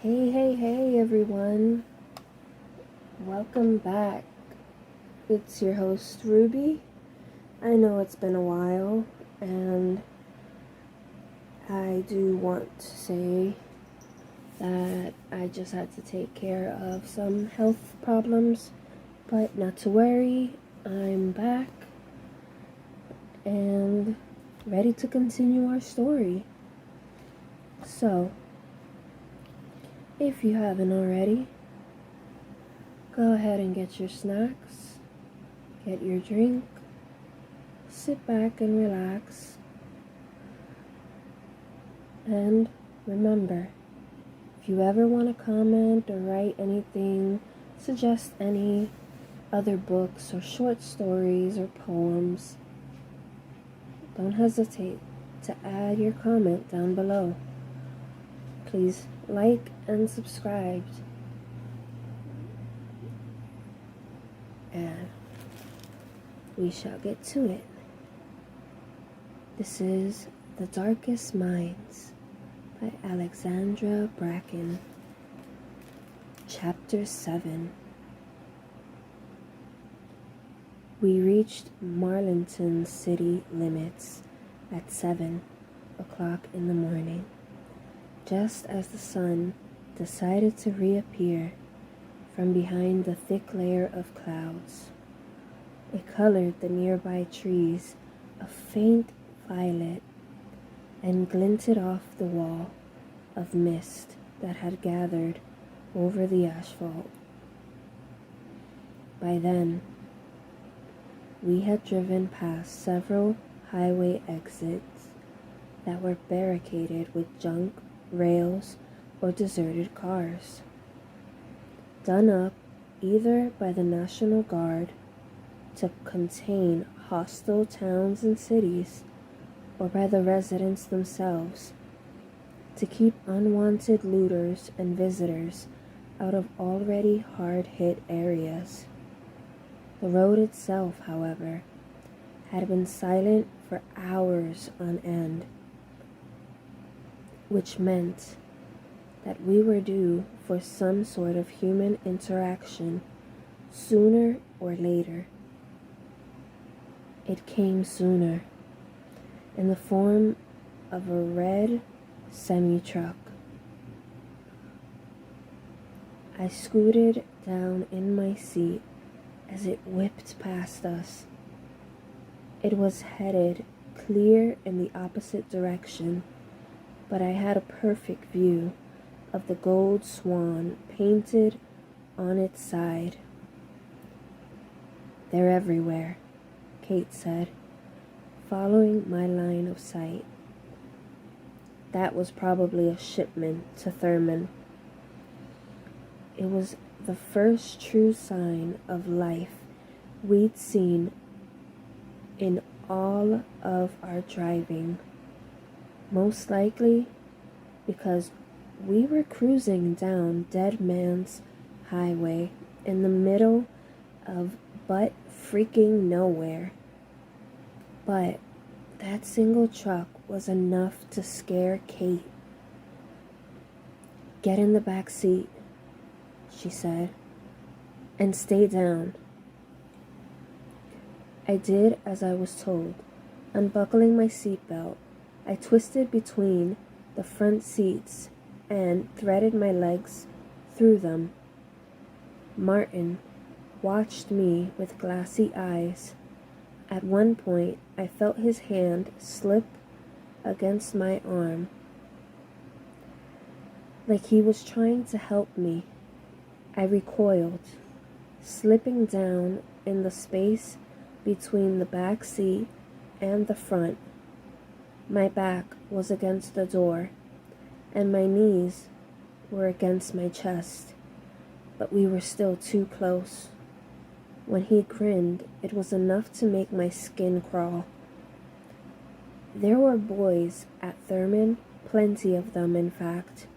Hey everyone. Welcome back. It's your host Ruby. I know it's been a while and I do want to say that I just had to take care of some health problems, but not to worry, I'm back and ready to continue our story. So, if you haven't already, go ahead and get your snacks, get your drink, sit back and relax, and remember, if you ever want to comment or write anything, suggest any other books or short stories or poems, don't hesitate to add your comment down below. Please like and subscribe. And we shall get to it. This is The Darkest Minds by Alexandra Bracken. Chapter 7. We reached Marlinton city limits at 7 o'clock in the morning, just as the sun decided to reappear from behind the thick layer of clouds. It colored the nearby trees a faint violet and glinted off the wall of mist that had gathered over the asphalt. By then, we had driven past several highway exits that were barricaded with junk, rails, or deserted cars, done up either by the National Guard to contain hostile towns and cities, or by the residents themselves to keep unwanted looters and visitors out of already hard-hit areas. The road itself, however, had been silent for hours on end, which meant that we were due for some sort of human interaction sooner or later. It came sooner, in the form of a red semi-truck. I scooted down in my seat as it whipped past us. It was headed clear in the opposite direction, but I had a perfect view of the gold swan painted on its side. "They're everywhere," Kate said, following my line of sight. That was probably a shipment to Thurman. It was the first true sign of life we'd seen in all of our driving, most likely because we were cruising down Dead Man's Highway in the middle of butt freaking nowhere. But that single truck was enough to scare Kate. "Get in the back seat," she said, "and stay down." I did as I was told. Unbuckling my seatbelt, I twisted between the front seats and threaded my legs through them. Martin watched me with glassy eyes. At one point, I felt his hand slip against my arm, like he was trying to help me. I recoiled, slipping down in the space between the back seat and the front. My back was against the door, and my knees were against my chest, but we were still too close. When he grinned, it was enough to make my skin crawl. There were boys at Thurman, plenty of them in fact,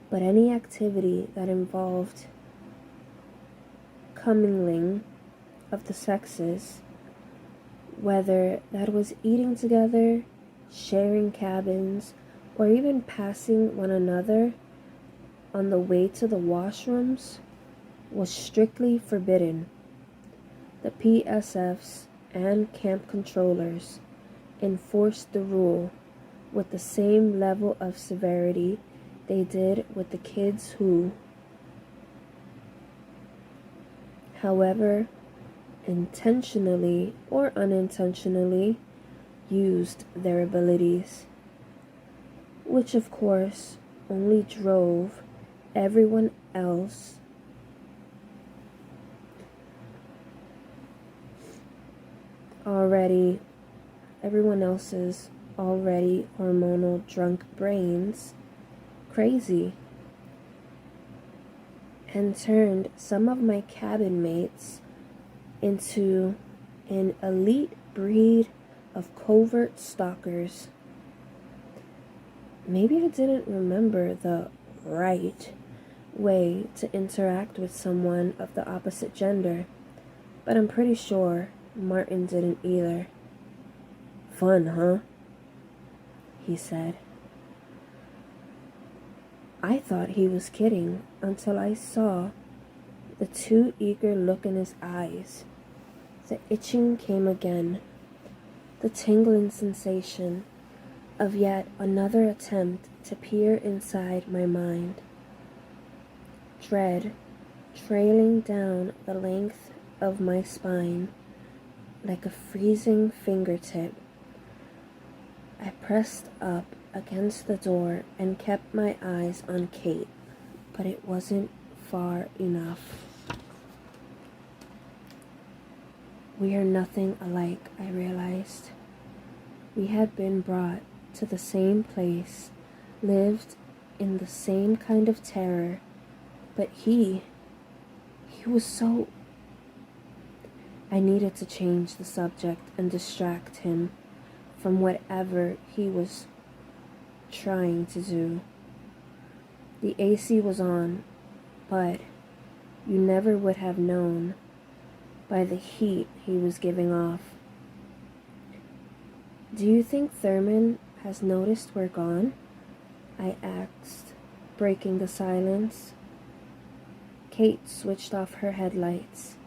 but any activity that involved commingling of the sexes, whether that was eating together, sharing cabins, or even passing one another, on the way to the washrooms was strictly forbidden. The PSFs and camp controllers enforced the rule with the same level of severity they did with the kids who, however, intentionally or unintentionally used their abilities, which of course only drove everyone else everyone else's already hormonal drunk brains crazy, and turned some of my cabin mates into an elite breed of covert stalkers. Maybe I didn't remember the right way to interact with someone of the opposite gender, but I'm pretty sure Martin didn't either. "Fun, huh?" he said. I thought he was kidding until I saw the too eager look in his eyes. The itching came again, the tingling sensation of yet another attempt to peer inside my mind. Dread trailing down the length of my spine like a freezing fingertip. I pressed up against the door and kept my eyes on Kate, but it wasn't far enough. We are nothing alike, I realized. We had been brought to the same place, lived in the same kind of terror, but he was so... I needed to change the subject and distract him from whatever he was trying to do. The AC was on, but you never would have known by the heat he was giving off. "Do you think Thurman has noticed we're gone?" I asked, breaking the silence. Kate switched off her headlights.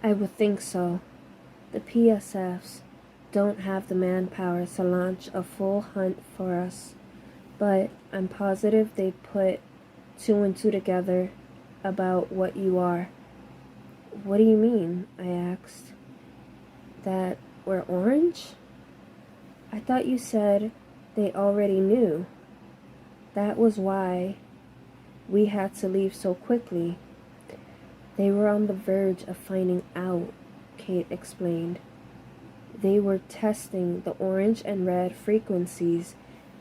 "I would think so. The PSFs don't have the manpower to launch a full hunt for us, but I'm positive they put 2 and 2 together about what you are." "What do you mean?" I asked. "That we're orange? I thought you said they already knew. That was why we had to leave so quickly." "They were on the verge of finding out," Kate explained. "They were testing the orange and red frequencies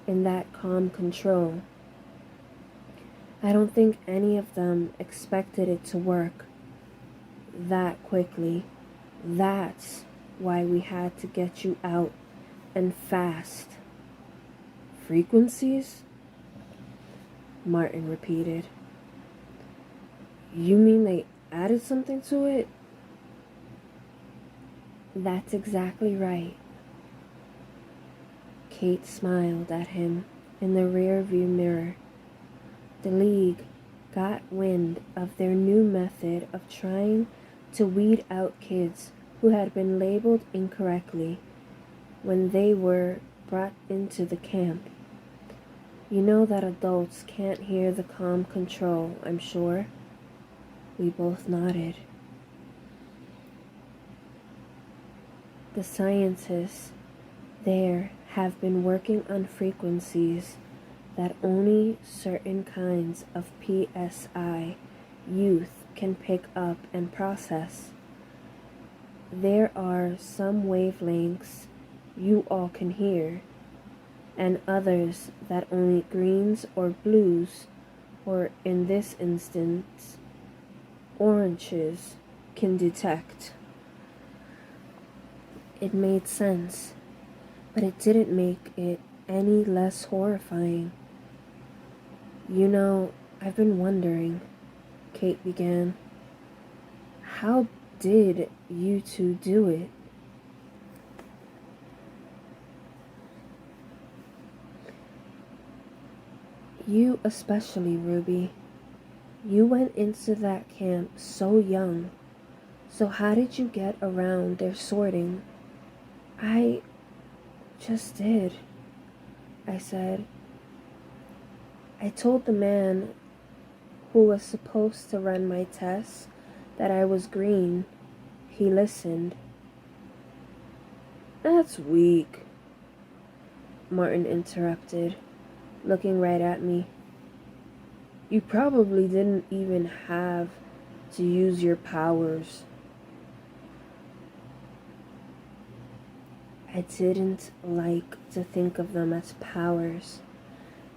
in that comm control. I don't think any of them expected it to work that quickly. That's why we had to get you out, and fast." "Frequencies?" Martin repeated. "You mean they added something to it?" "That's exactly right." Kate smiled at him in the rear-view mirror. The League got wind of their new method of trying to weed out kids who had been labeled incorrectly when they were brought into the camp. "You know that adults can't hear the comm control, I'm sure?" We both nodded. "The scientists there have been working on frequencies that only certain kinds of PSI youth can pick up and process. There are some wavelengths you all can hear, and others that only greens or blues, or in this instance, oranges, can detect." It made sense, but it didn't make it any less horrifying. "You know, I've been wondering," Kate began. "How did you two do it?" You especially, Ruby. You went into that camp so young. So how did you get around their sorting? I just did, I said. I told the man who was supposed to run my tests that I was green. He listened. That's weak, Martin interrupted, looking right at me. You probably didn't even have to use your powers. I didn't like to think of them as powers.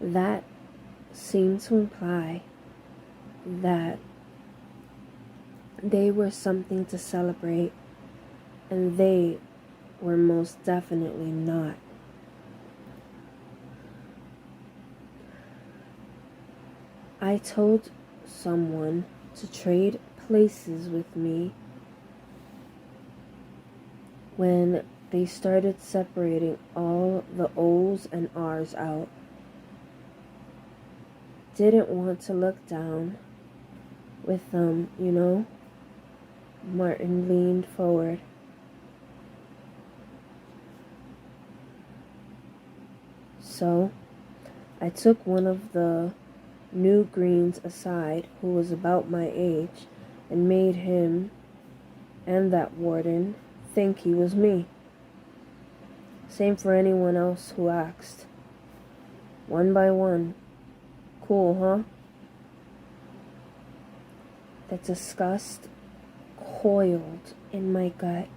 That seemed to imply that they were something to celebrate, and they were most definitely not. I told someone to trade places with me when they started separating all the O's and R's out. Didn't want to look down with them, you know? Martin leaned forward. So, I took one of the new greens aside, who was about my age, and made him and that warden think he was me. Same for anyone else who asked. One by one. Cool, huh? The disgust coiled in my gut.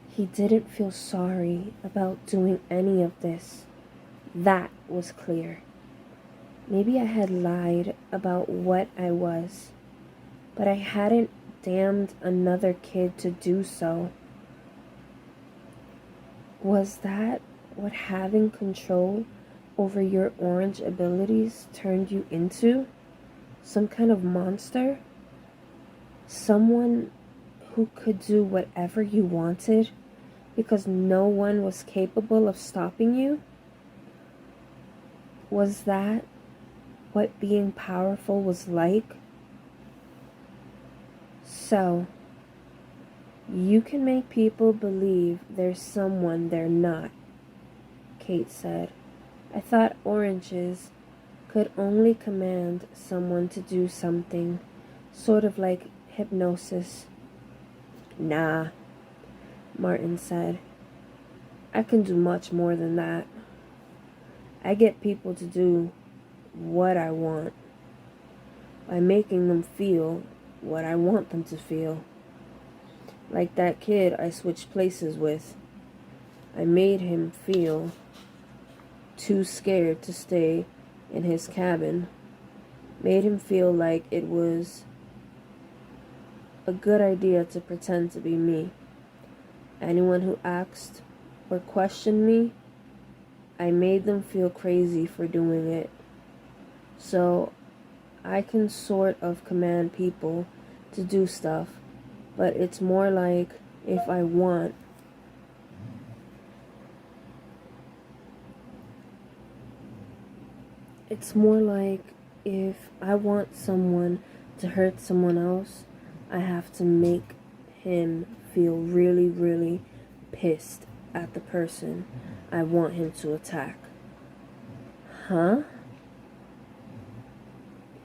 He didn't feel sorry about doing any of this. That was clear. Maybe I had lied about what I was, but I hadn't damned another kid to do so. Was that what having control over your orange abilities turned you into? Some kind of monster? Someone who could do whatever you wanted because no one was capable of stopping you? Was that what being powerful was like? So, you can make people believe there's someone they're not, Kate said. I thought oranges could only command someone to do something, sort of like hypnosis. Nah, Martin said. I can do much more than that. I get people to do what I want by making them feel what I want them to feel. Like that kid I switched places with. I made him feel too scared to stay in his cabin. Made him feel like it was a good idea to pretend to be me. Anyone who asked or questioned me, I made them feel crazy for doing it. So I can sort of command people to do stuff, but it's more like if I want. It's more like if I want someone to hurt someone else, I have to make him feel really, really pissed at the person I want him to attack. Huh?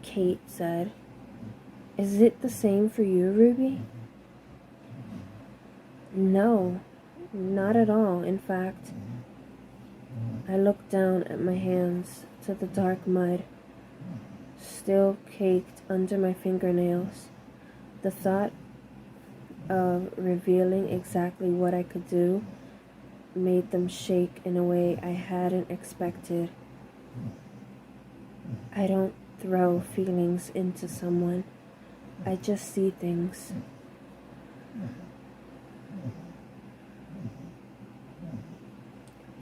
Kate said. Is it the same for you, Ruby? No, not at all. In fact, I looked down at my hands to the dark mud, still caked under my fingernails. The thought of revealing exactly what I could do made them shake in a way I hadn't expected. I don't throw feelings into someone. I just see things.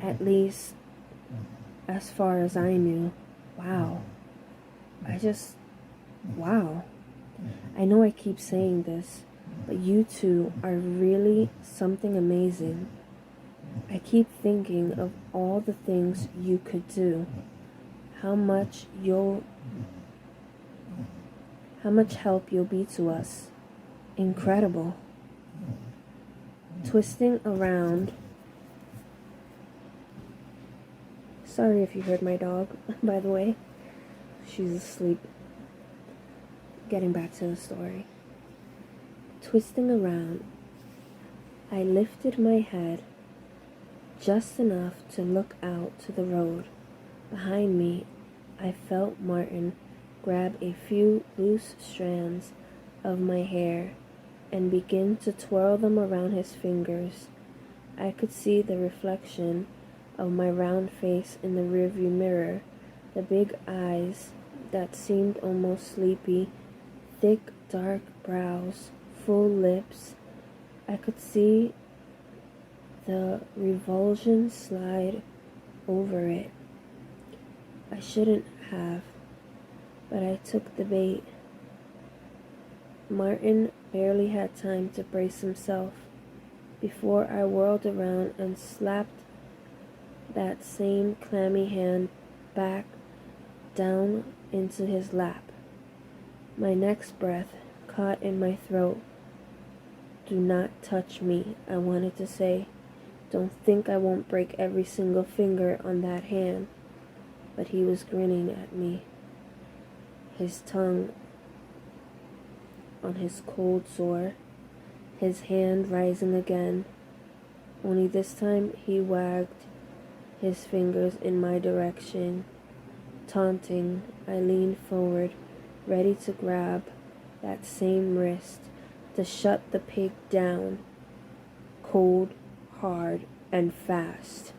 At least, as far as I knew. Wow. Wow. I know I keep saying this, but you two are really something amazing. I keep thinking of all the things you could do. how much how much help you'll be to us. Incredible. Twisting around. Sorry if you heard my dog, by the way. She's asleep. Getting back to the story. Twisting around, I lifted my head just enough to look out to the road. Behind me, I felt Martin grab a few loose strands of my hair and begin to twirl them around his fingers. I could see the reflection of my round face in the rearview mirror, the big eyes that seemed almost sleepy, thick dark brows, full lips. I could see the revulsion slide over it. I shouldn't have, but I took the bait. Martin barely had time to brace himself before I whirled around and slapped that same clammy hand back down into his lap. My next breath caught in my throat. Do not touch me, I wanted to say. Don't think I won't break every single finger on that hand. But he was grinning at me, his tongue on his cold sore, his hand rising again. Only this time he wagged his fingers in my direction. Taunting, I leaned forward, ready to grab that same wrist to shut the pig down, cold, hard, and fast.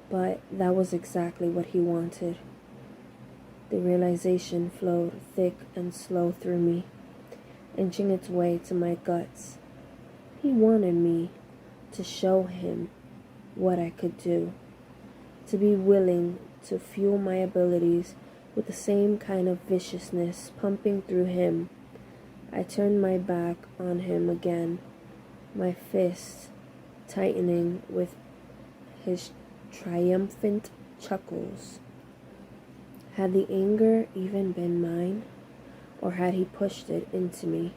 But that was exactly what he wanted. The realization flowed thick and slow through me, inching its way to my guts. He wanted me to show him what I could do, to be willing to fuel my abilities with the same kind of viciousness pumping through him. I turned my back on him again, my fists tightening with his triumphant chuckles. Had the anger even been mine, or had he pushed it into me?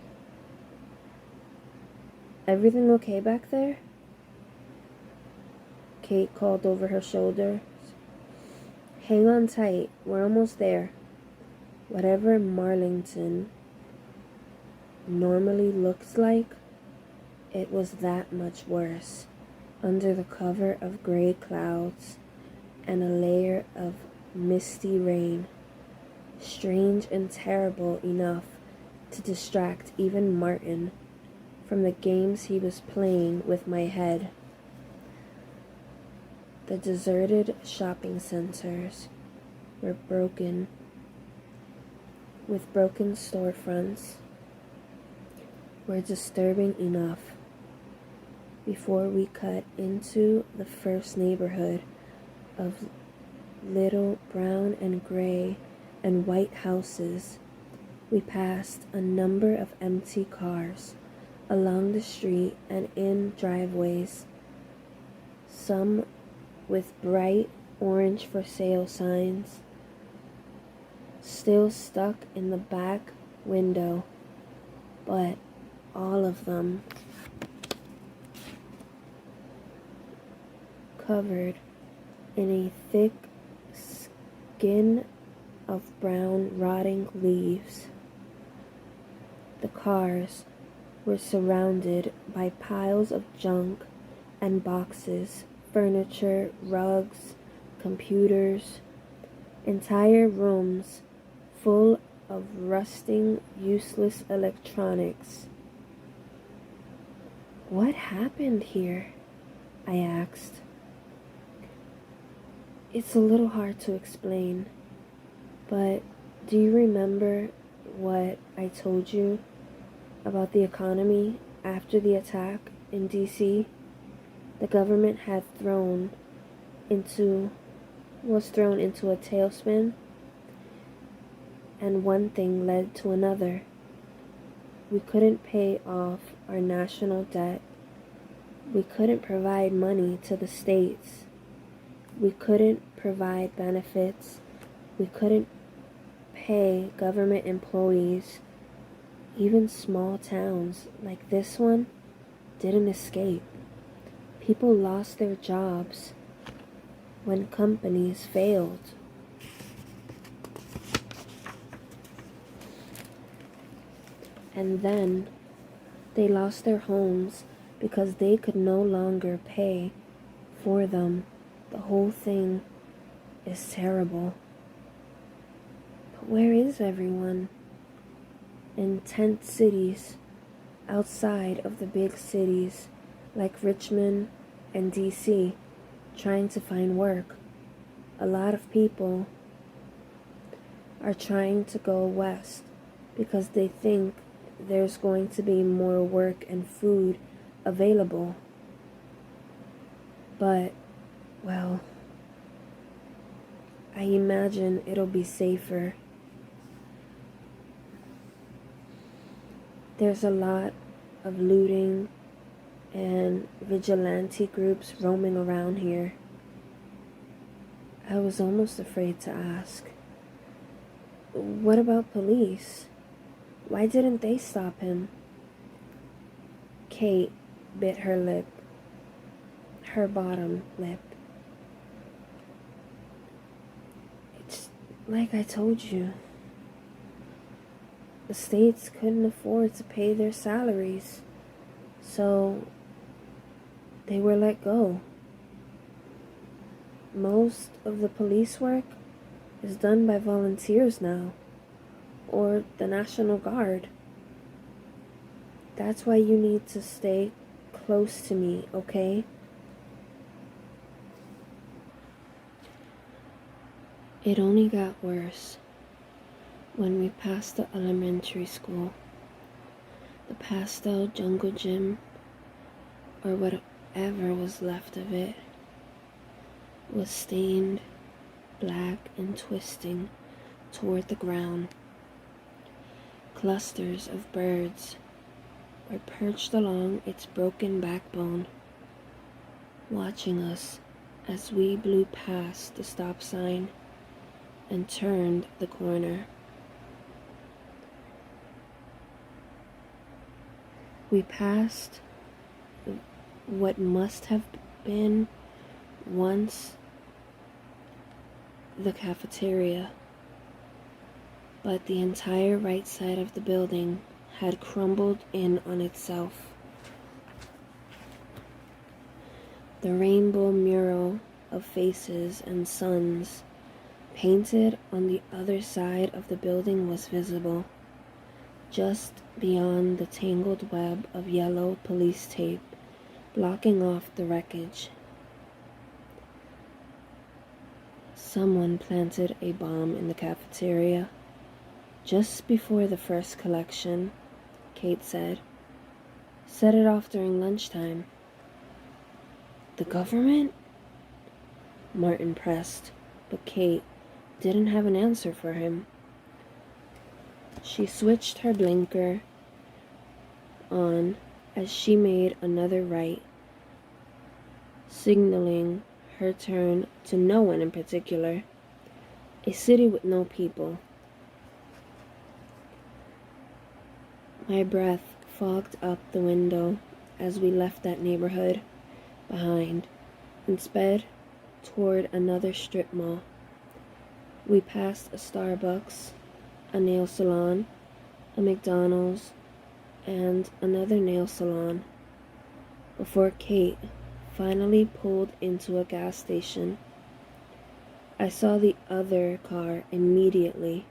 Everything okay back there? Kate called over her shoulder. Hang on tight, we're almost there. Whatever Marlington normally looks like, it was that much worse, under the cover of gray clouds and a layer of misty rain, strange and terrible enough to distract even Martin from the games he was playing with my head. The deserted shopping centers were broken, with broken storefronts, were disturbing enough before we cut into the first neighborhood of little brown and gray and white houses. We passed a number of empty cars along the street and in driveways, some with bright orange for sale signs still stuck in the back window, but all of them covered in a thick skin of brown rotting leaves. The cars were surrounded by piles of junk and boxes, furniture, rugs, computers, entire rooms full of rusting, useless electronics. What happened here? I asked. It's a little hard to explain, but do you remember what I told you about the economy after the attack in D.C.? The government was thrown into a tailspin, and one thing led to another. We couldn't pay off our national debt. We couldn't provide money to the states. We couldn't provide benefits. We couldn't pay government employees. Even small towns like this one didn't escape. People lost their jobs when companies failed. And then they lost their homes because they could no longer pay for them. The whole thing is terrible. But where is everyone? In tent cities, outside of the big cities like Richmond and DC, trying to find work. A lot of people are trying to go west because they think there's going to be more work and food available. But, well, I imagine it'll be safer. There's a lot of looting and vigilante groups roaming around here. I was almost afraid to ask. What about police? Why didn't they stop him? Kate bit her lip, her bottom lip. It's like I told you. The states couldn't afford to pay their salaries, so they were let go. Most of the police work is done by volunteers now, or the National Guard. That's why you need to stay close to me, okay? It only got worse when we passed the elementary school. The pastel jungle gym, or whatever was left of it, was stained black and twisting toward the ground. Clusters of birds were perched along its broken backbone, watching us as we blew past the stop sign and turned the corner. We passed what must have been once the cafeteria, but the entire right side of the building had crumbled in on itself. The rainbow mural of faces and suns painted on the other side of the building was visible, just beyond the tangled web of yellow police tape blocking off the wreckage. Someone planted a bomb in the cafeteria just before the first collection, Kate said. Set it off during lunchtime. The government? Martin pressed, but Kate didn't have an answer for him. She switched her blinker on as she made another right, signaling her turn to no one in particular. A city with no people. My breath fogged up the window as we left that neighborhood behind and sped toward another strip mall. We passed a Starbucks, a nail salon, a McDonald's, and another nail salon before Kate finally pulled into a gas station. I saw the other car immediately,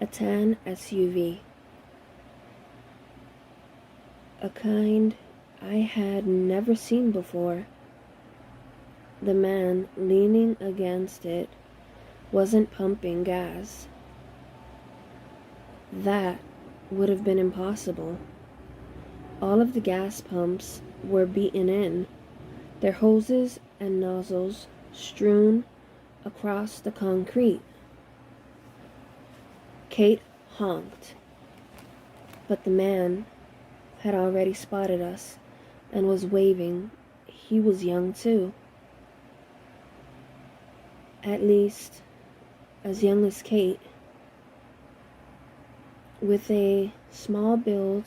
a tan SUV, a kind I had never seen before. The man leaning against it wasn't pumping gas. That would have been impossible. All of the gas pumps were beaten in, their hoses and nozzles strewn across the concrete. Kate honked, but the man had already spotted us and was waving. He was young too. at least as young as Kate, with a small build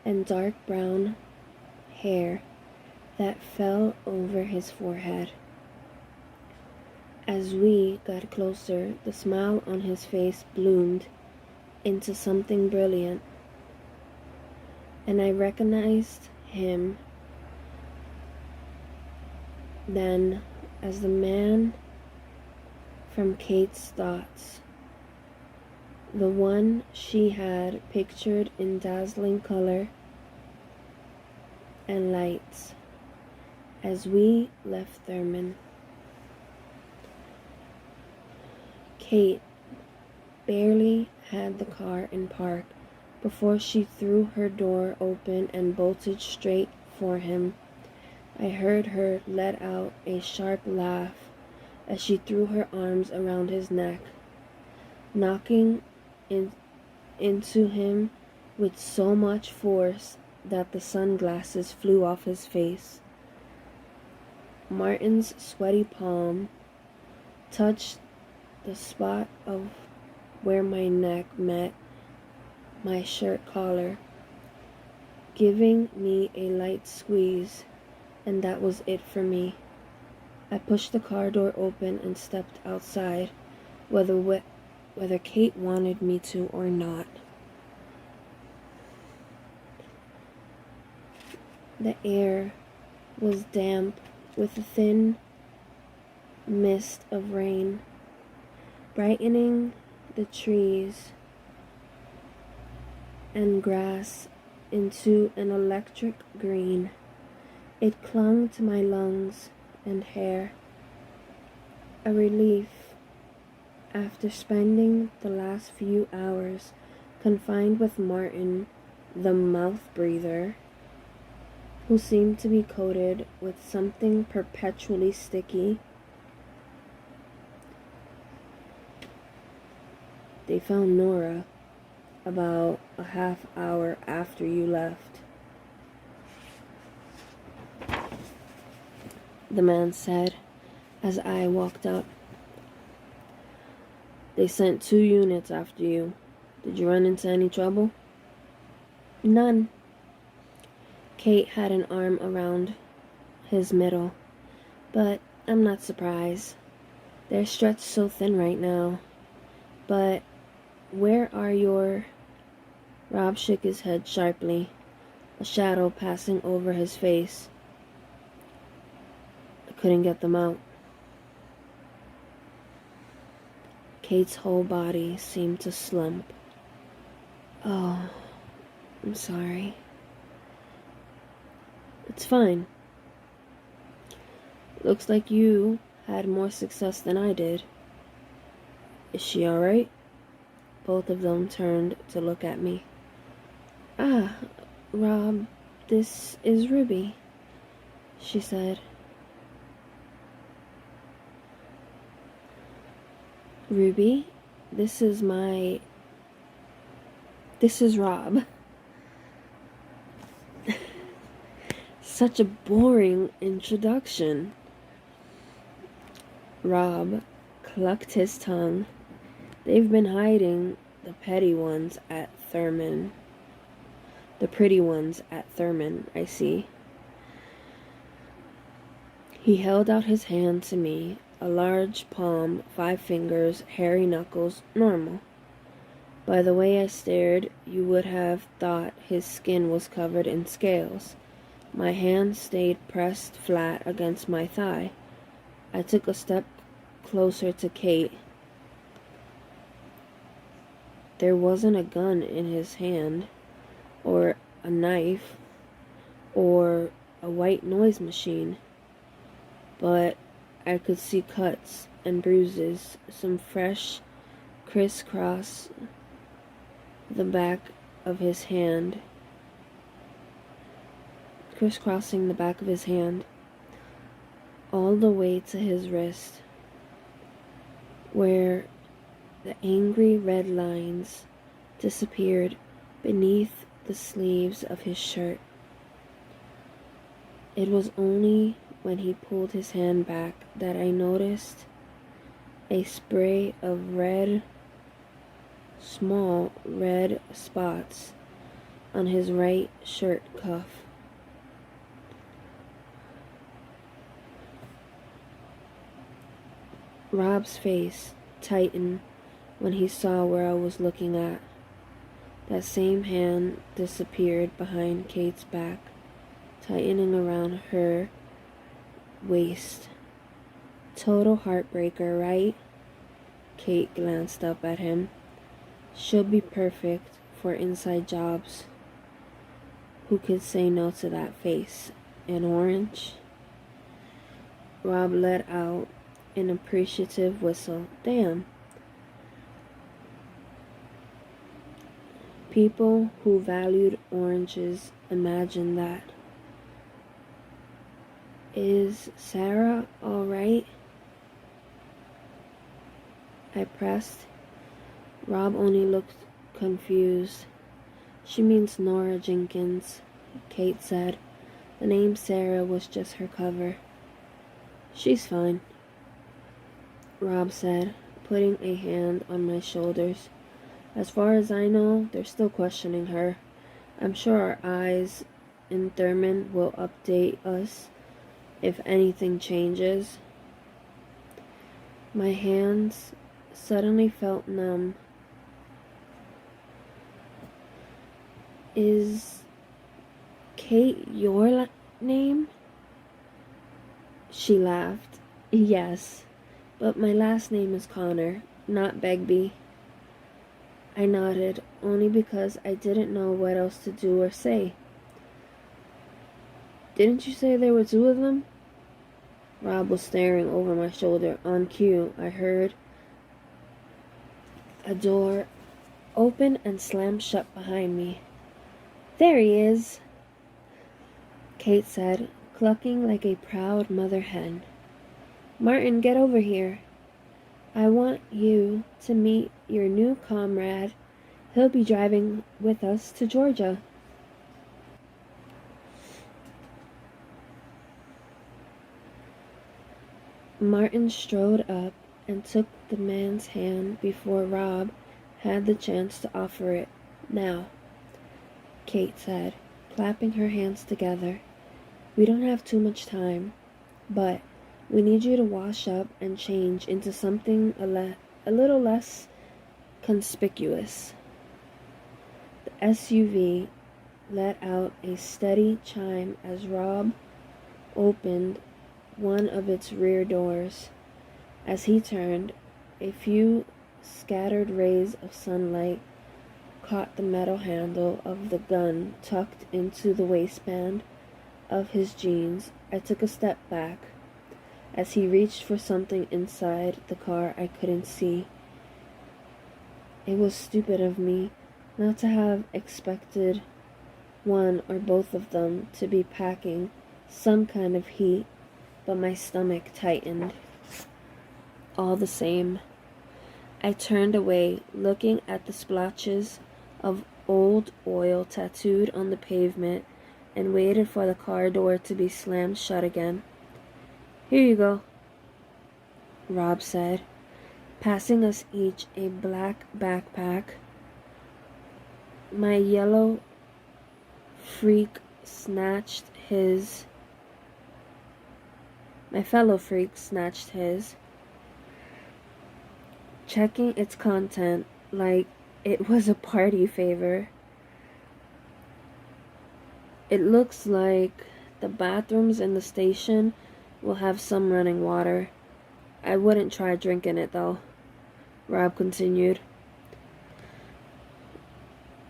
and dark brown hair that fell over his forehead. As we got closer, the smile on his face bloomed into something brilliant, and I recognized him then as the man from Kate's thoughts, the one she had pictured in dazzling color and lights as we left Thurman. Kate barely had the car in park before she threw her door open and bolted straight for him. I heard her let out a sharp laugh as she threw her arms around his neck, knocking into him with so much force that the sunglasses flew off his face. Martin's sweaty palm touched the spot of where my neck met my shirt collar, giving me a light squeeze, and that was it for me. I pushed the car door open and stepped outside, whether Kate wanted me to or not. The air was damp with a thin mist of rain, brightening the trees and grass into an electric green. It clung to my lungs and hair, a relief after spending the last few hours confined with Martin, the mouth breather, who seemed to be coated with something perpetually sticky. They found Nora about a half hour after you left, the man said as I walked up. They sent 2 units after you. Did you run into any trouble? None. Kate had an arm around his middle, but I'm not surprised. They're stretched so thin right now. But where are your... Rob shook his head sharply, a shadow passing over his face. I couldn't get them out. Kate's whole body seemed to slump. Oh, I'm sorry. It's fine. Looks like you had more success than I did. Is she alright? Both of them turned to look at me. Ah, Rob, this is Ruby, she said. Ruby, this is Rob. Such a boring introduction. Rob clucked his tongue. They've been hiding the pretty ones at Thurman, I see. He held out his hand to me, a large palm, 5 fingers, hairy knuckles, normal. By the way I stared, you would have thought his skin was covered in scales. My hand stayed pressed flat against my thigh. I took a step closer to Kate. There wasn't a gun in his hand, or a knife, or a white noise machine, but I could see cuts and bruises, some fresh crisscross the back of his hand, crisscrossing the back of his hand, all the way to his wrist, where the angry red lines disappeared beneath the sleeves of his shirt. It was only when he pulled his hand back that I noticed a spray of small red spots on his right shirt cuff. Rob's face tightened when he saw where I was looking at. That same hand disappeared behind Kate's back, tightening around her waist. Total heartbreaker, right? Kate glanced up at him. She'll be perfect for inside jobs. Who could say no to that face? An orange? Rob let out an appreciative whistle. Damn. People who valued oranges imagined that. Is Sarah all right? I pressed. Rob only looked confused. She means Nora Jenkins, Kate said. The name Sarah was just her cover. She's fine, Rob said, putting a hand on my shoulders. As far as I know, they're still questioning her. I'm sure our eyes in Thurman will update us if anything changes. My hands suddenly felt numb. Is Kate your name? She laughed. Yes, but my last name is Connor, not Begbie. I nodded, only because I didn't know what else to do or say. Didn't you say there were two of them? Rob was staring over my shoulder. On cue, I heard a door open and slam shut behind me. There he is, Kate said, clucking like a proud mother hen. Martin, get over here. I want you to meet your new comrade. He'll be driving with us to Georgia. Martin strode up and took the man's hand before Rob had the chance to offer it. Now, Kate said, clapping her hands together. We don't have too much time, but we need you to wash up and change into something a little less conspicuous. The SUV let out a steady chime as Rob opened one of its rear doors. As he turned, a few scattered rays of sunlight caught the metal handle of the gun tucked into the waistband of his jeans. I took a step back. As he reached for something inside the car I couldn't see. It was stupid of me not to have expected one or both of them to be packing some kind of heat, but my stomach tightened. All the same, I turned away, looking at the splotches of old oil tattooed on the pavement, and waited for the car door to be slammed shut again. Here you go, Rob said, passing us each a black backpack. My fellow freak snatched his, checking its content like it was a party favor. It looks like the bathrooms in the station will have some running water. I wouldn't try drinking it though, Rob continued.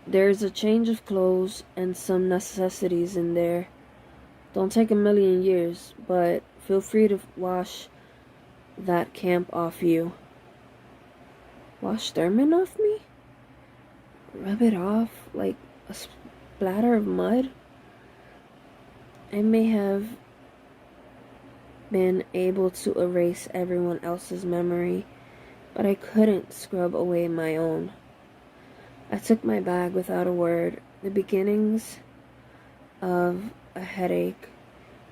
There's a change of clothes and some necessities in there. Don't take a million years, but feel free to wash that camp off you. Wash Thurman off me? Rub it off like a splatter of mud? I may have been able to erase everyone else's memory, but I couldn't scrub away my own. I took my bag without a word, the beginnings of a headache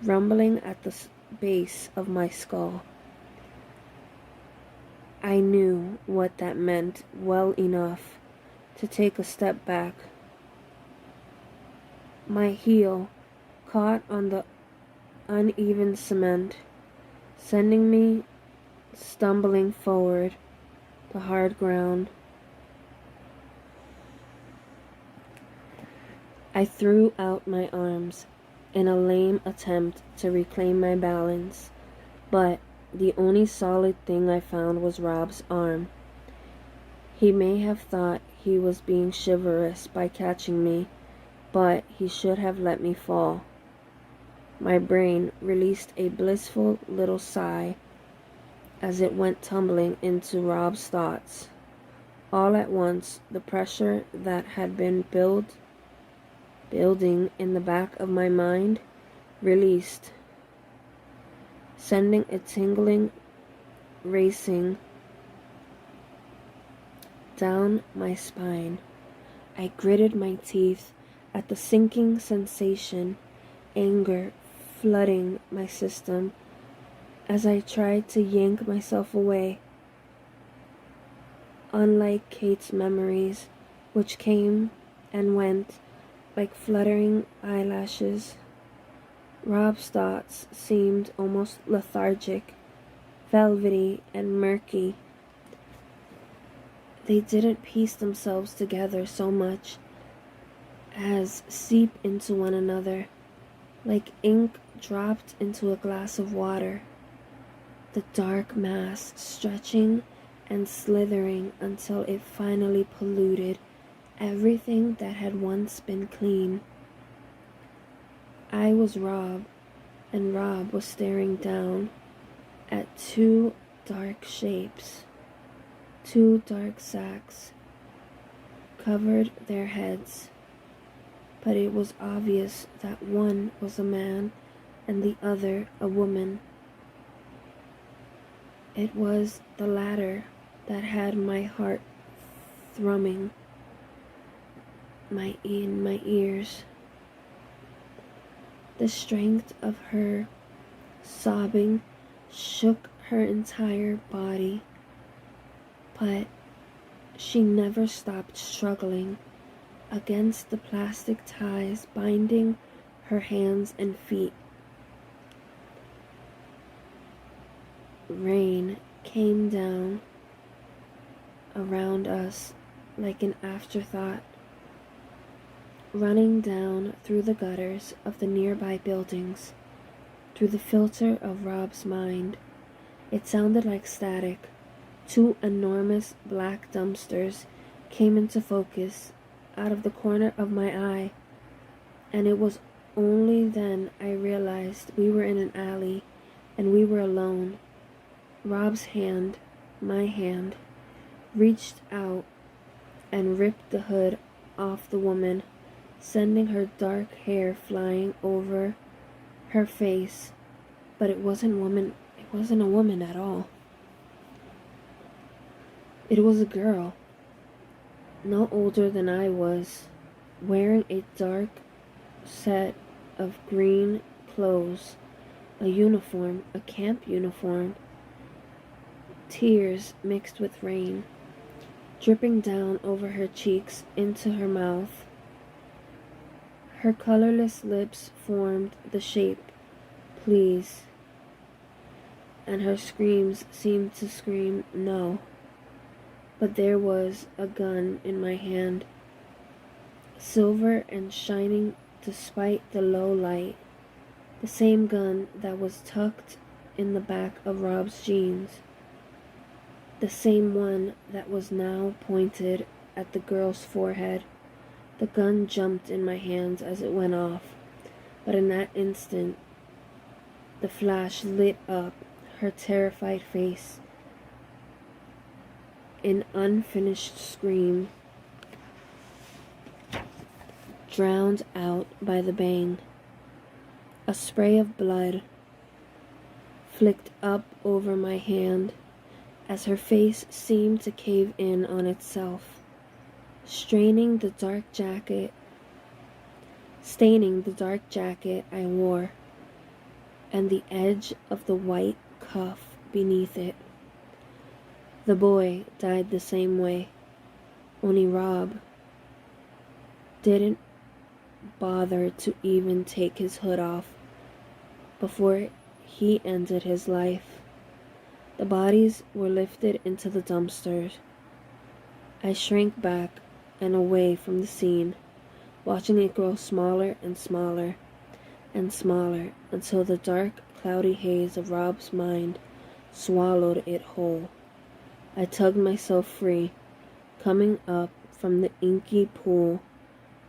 rumbling at the base of my skull. I knew what that meant well enough to take a step back. My heel caught on the uneven cement, sending me stumbling forward the hard ground. I threw out my arms in a lame attempt to reclaim my balance, but the only solid thing I found was Rob's arm. He may have thought he was being chivalrous by catching me, but he should have let me fall. My brain released a blissful little sigh as it went tumbling into Rob's thoughts. All at once, the pressure that had been building in the back of my mind released, sending a tingling, racing down my spine. I gritted my teeth at the sinking sensation, anger flooding my system as I tried to yank myself away. Unlike Kate's memories, which came and went like fluttering eyelashes, Rob's thoughts seemed almost lethargic, velvety, and murky. They didn't piece themselves together so much as seep into one another, like ink dropped into a glass of water. The dark mass stretching and slithering until it finally polluted everything that had once been clean. I was Rob, and Rob was staring down at two dark shapes. Two dark sacks covered their heads, but it was obvious that one was a man and the other a woman. It was the latter that had my heart thrumming in my ears. The strength of her sobbing shook her entire body, but she never stopped struggling against the plastic ties binding her hands and feet. Rain came down around us like an afterthought, running down through the gutters of the nearby buildings, through the filter of Rob's mind. It sounded like static. Two enormous black dumpsters came into focus out of the corner of my eye, and it was only then I realized we were in an alley and we were alone. Rob's hand, my hand, reached out and ripped the hood off the woman, sending her dark hair flying over her face, but it wasn't a woman at all. It was a girl, no older than I was, wearing a dark set of green clothes, a uniform, a camp uniform. Tears mixed with rain, dripping down over her cheeks into her mouth. Her colorless lips formed the shape, please, and her screams seemed to scream no. But there was a gun in my hand, silver and shining despite the low light, the same gun that was tucked in the back of Rob's jeans, the same one that was now pointed at the girl's forehead. The gun jumped in my hands as it went off, but in that instant, the flash lit up her terrified face. An unfinished scream, drowned out by the bang. A spray of blood flicked up over my hand as her face seemed to cave in on itself, staining the dark jacket I wore, and the edge of the white cuff beneath it. The boy died the same way, only Rob didn't bother to even take his hood off before he ended his life. The bodies were lifted into the dumpsters. I shrank back and away from the scene, watching it grow smaller and smaller and smaller until the dark, cloudy haze of Rob's mind swallowed it whole. I tugged myself free, coming up from the inky pool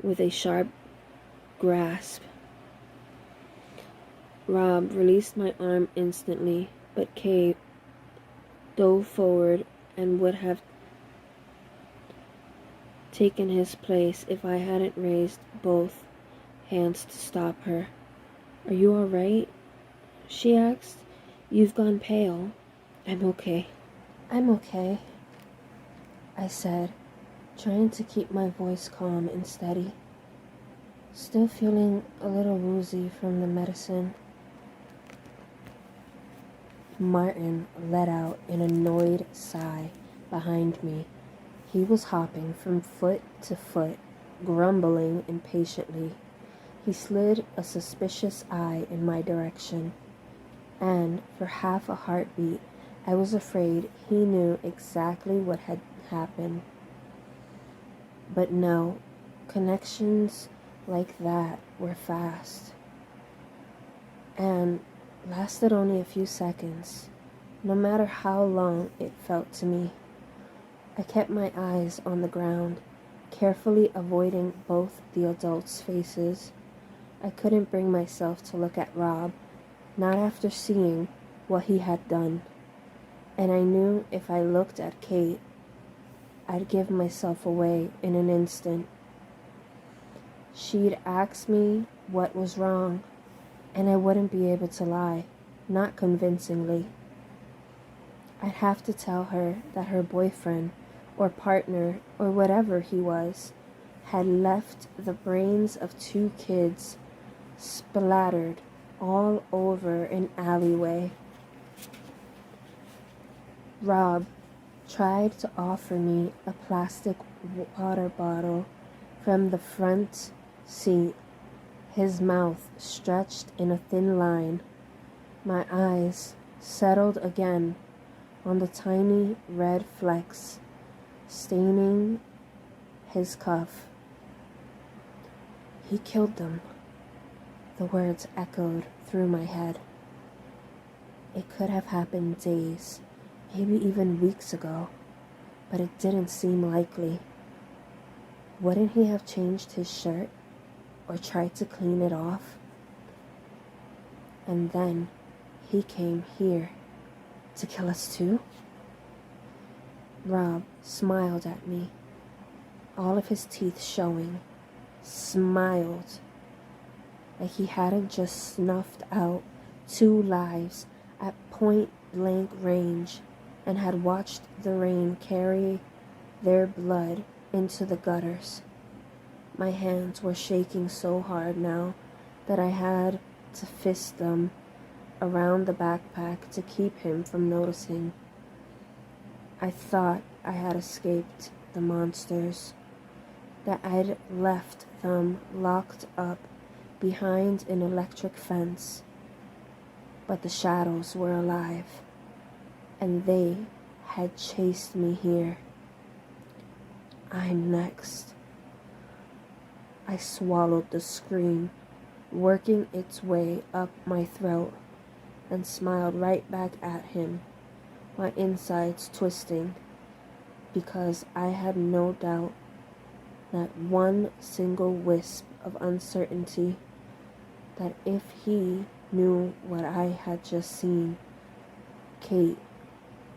with a sharp grasp. Rob released my arm instantly, but Kate dove forward and would have taken his place if I hadn't raised both hands to stop her. "Are you all right?" she asked. "You've gone pale." "I'm okay." "I'm okay," I said, trying to keep my voice calm and steady. Still feeling a little woozy from the medicine. Martin let out an annoyed sigh behind me. He was hopping from foot to foot, grumbling impatiently. He slid a suspicious eye in my direction, and for half a heartbeat, I was afraid he knew exactly what had happened. But no, connections like that were fast, and lasted only a few seconds, no matter how long it felt to me. I kept my eyes on the ground, carefully avoiding both the adults' faces. I couldn't bring myself to look at Rob, not after seeing what he had done. And I knew if I looked at Kate, I'd give myself away in an instant. She'd ask me what was wrong, and I wouldn't be able to lie, not convincingly. I'd have to tell her that her boyfriend or partner or whatever he was had left the brains of 2 kids splattered all over an alleyway. Rob tried to offer me a plastic water bottle from the front seat, his mouth stretched in a thin line. My eyes settled again on the tiny red flecks staining his cuff. "He killed them." The words echoed through my head. It could have happened days, maybe even weeks ago, but it didn't seem likely. Wouldn't he have changed his shirt or tried to clean it off? And then he came here to kill us too? Rob smiled at me, all of his teeth showing. Smiled like he hadn't just snuffed out 2 lives at point-blank range and had watched the rain carry their blood into the gutters. My hands were shaking so hard now that I had to fist them around the backpack to keep him from noticing. I thought I had escaped the monsters, that I'd left them locked up behind an electric fence. But the shadows were alive, and they had chased me here. I'm next. I swallowed the scream, working its way up my throat, and smiled right back at him, my insides twisting, because I had no doubt, not one single wisp of uncertainty, that if he knew what I had just seen, Kate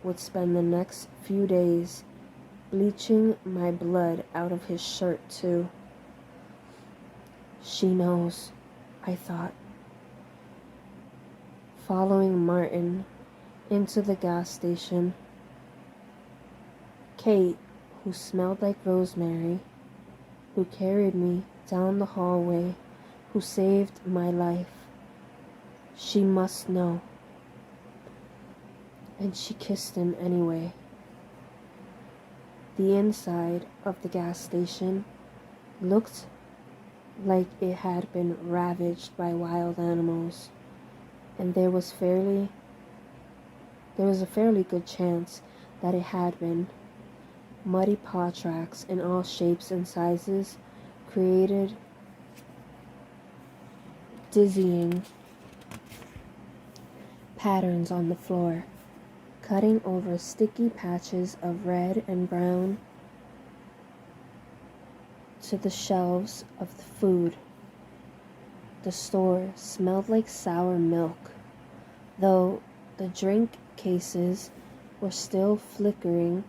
would spend the next few days bleaching my blood out of his shirt too. She knows, I thought. Following Martin into the gas station, Kate, who smelled like rosemary, who carried me down the hallway, who saved my life. She must know. And she kissed him anyway, The inside of the gas station looked like it had been ravaged by wild animals, and there was a fairly good chance that it had been. Muddy paw tracks in all shapes and sizes created dizzying patterns on the floor, cutting over sticky patches of red and brown to the shelves of the food. The store smelled like sour milk, though the drink cases were still flickering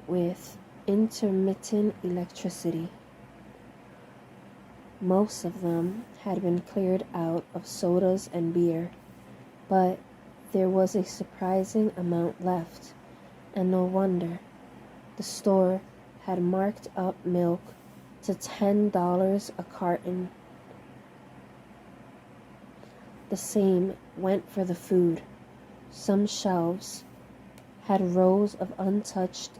with intermittent electricity. Most of them had been cleared out of sodas and beer, but there was a surprising amount left, and no wonder. The store had marked up milk to $10 a carton. The same went for the food. Some shelves had rows of untouched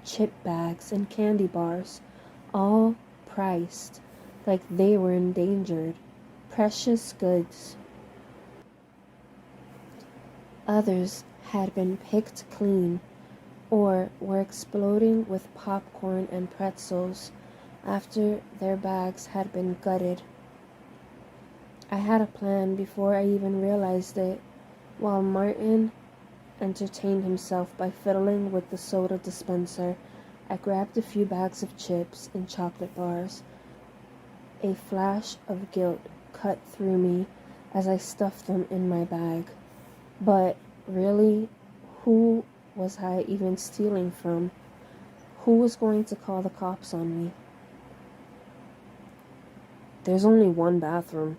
chip bags and candy bars, all priced like they were endangered, precious goods. Others had been picked clean or were exploding with popcorn and pretzels after their bags had been gutted. I had a plan before I even realized it. While Martin entertained himself by fiddling with the soda dispenser, I grabbed a few bags of chips and chocolate bars. A flash of guilt cut through me as I stuffed them in my bag. But really, who was I even stealing from? Who was going to call the cops on me? "There's only one bathroom,"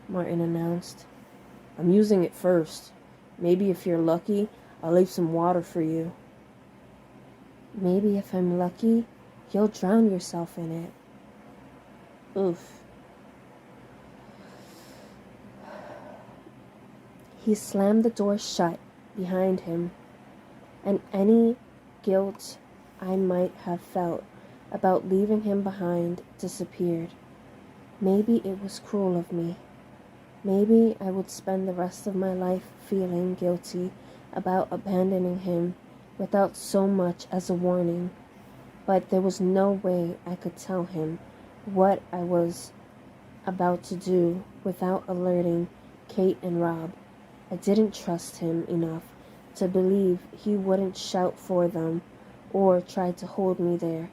Martin announced. "I'm using it first. Maybe if you're lucky, I'll leave some water for you." "Maybe if I'm lucky, you'll drown yourself in it." Oof. He slammed the door shut behind him, and any guilt I might have felt about leaving him behind disappeared. Maybe it was cruel of me. Maybe I would spend the rest of my life feeling guilty about abandoning him without so much as a warning. But there was no way I could tell him what I was about to do without alerting Kate and Rob. I didn't trust him enough to believe he wouldn't shout for them or try to hold me there.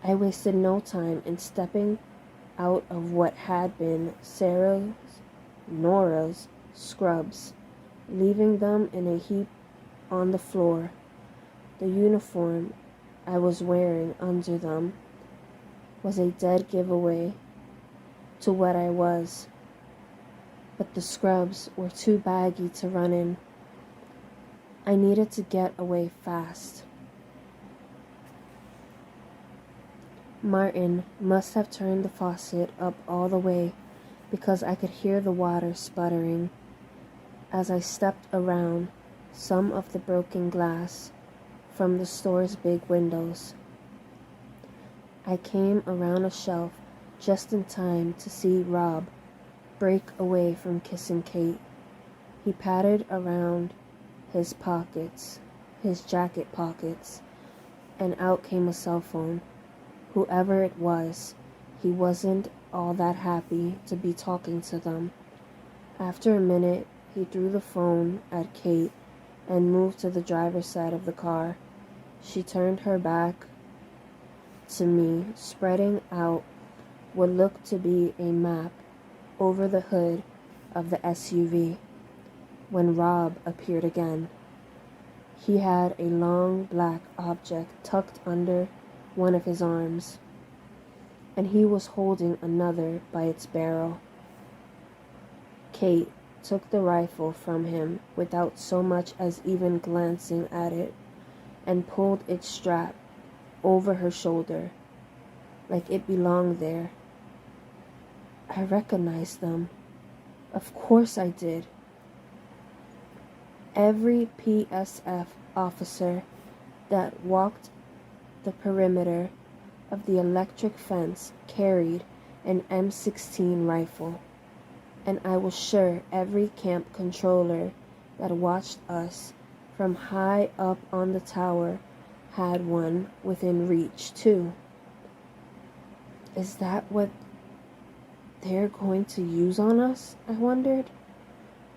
I wasted no time in stepping out of what had been Nora's scrubs, leaving them in a heap on the floor. The uniform I was wearing under them was a dead giveaway to what I was, but the scrubs were too baggy to run in. I needed to get away fast. Martin must have turned the faucet up all the way because I could hear the water sputtering as I stepped around some of the broken glass from the store's big windows. I came around a shelf just in time to see Rob break away from kissing Kate. He patted around his pockets, his jacket pockets, and out came a cell phone. Whoever it was, he wasn't all that happy to be talking to them. After a minute, he threw the phone at Kate and moved to the driver's side of the car. She turned her back to me, spreading out what looked to be a map over the hood of the SUV. When Rob appeared again, he had a long black object tucked under one of his arms, and he was holding another by its barrel. Kate took the rifle from him without so much as even glancing at it and pulled its strap over her shoulder like it belonged there. I recognized them. Of course I did. Every PSF officer that walked the perimeter of the electric fence carried an M16 rifle, and I was sure every camp controller that watched us from high up on the tower had one within reach too. Is that what they're going to use on us? I wondered.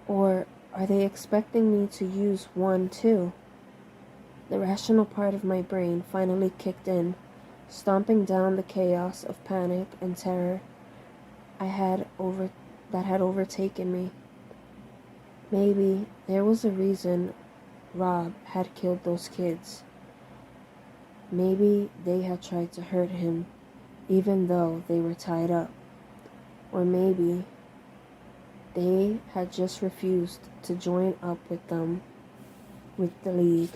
Or are they expecting me to use one too? The rational part of my brain finally kicked in, stomping down the chaos of panic and terror that had overtaken me. Maybe there was a reason Rob had killed those kids. Maybe they had tried to hurt him, even though they were tied up. Or maybe they had just refused to join up with them, with the League.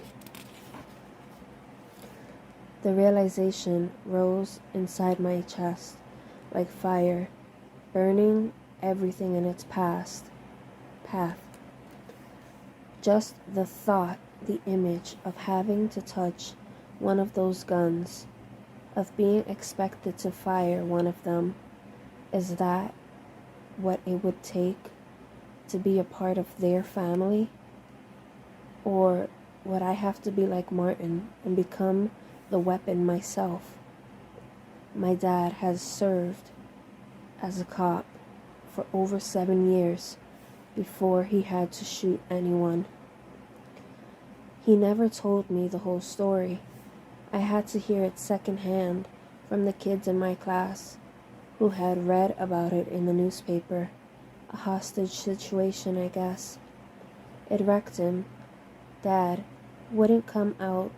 The realization rose inside my chest like fire, burning everything in its path. Just the thought, the image of having to touch one of those guns, of being expected to fire one of them, is that what it would take to be a part of their family? Or would I have to be like Martin and become the weapon myself? My dad has served as a cop for over 7 years before he had to shoot anyone. He never told me the whole story. I had to hear it secondhand from the kids in my class who had read about it in the newspaper. A hostage situation, I guess. It wrecked him. Dad wouldn't come out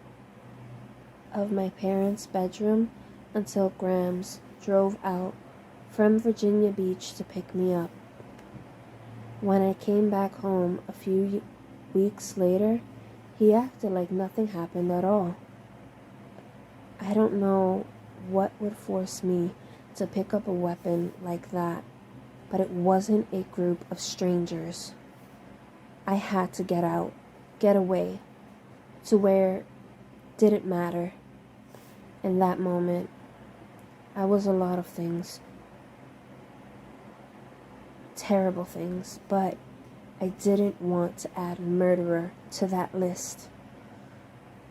of my parents' bedroom until Grams drove out from Virginia Beach to pick me up. When I came back home a few weeks later, he acted like nothing happened at all. I don't know what would force me to pick up a weapon like that, but it wasn't a group of strangers. I had to get out, get away, to where didn't matter. In that moment, I was a lot of things. Terrible things, but I didn't want to add murderer to that list.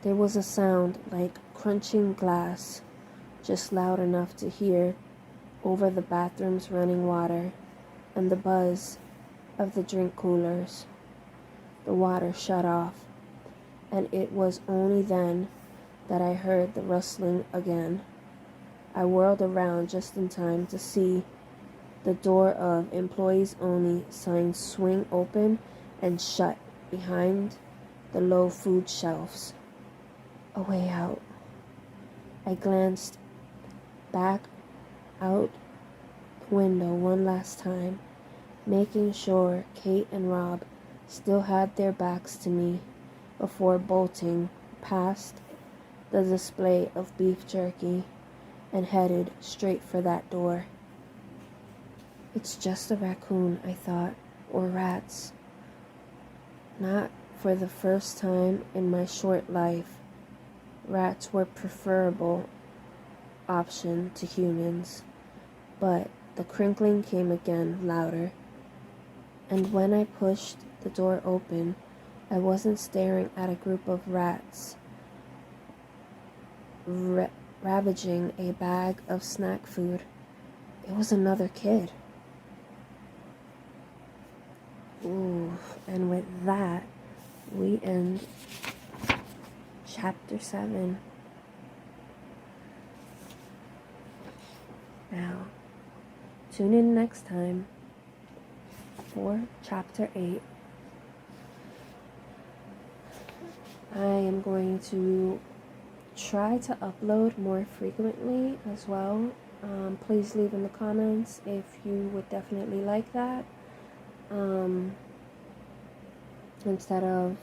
There was a sound like crunching glass, just loud enough to hear over the bathroom's running water and the buzz of the drink coolers. The water shut off, and it was only then that I heard the rustling again. I whirled around just in time to see the door of employees only sign swing open and shut behind the low food shelves. A way out. I glanced back out the window one last time, making sure Kate and Rob still had their backs to me before bolting past the display of beef jerky and headed straight for that door. It's just a raccoon, I thought, or rats. Not for the first time in my short life, rats were preferable option to humans, but the crinkling came again, louder. And when I pushed the door open, I wasn't staring at a group of rats ravaging a bag of snack food. It was another kid. Ooh, and with that, we end chapter 7. Now, tune in next time for chapter 8. I am going to try to upload more frequently as well. Please leave in the comments if you would definitely like that. Instead of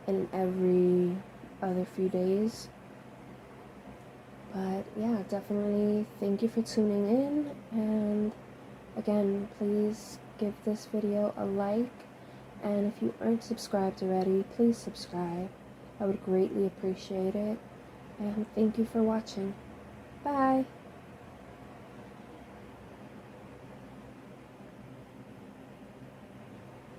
in every other few days. But yeah, definitely thank you for tuning in, and again, please give this video a like, and if you aren't subscribed already, please subscribe. I I would greatly appreciate it. And thank you for watching. Bye!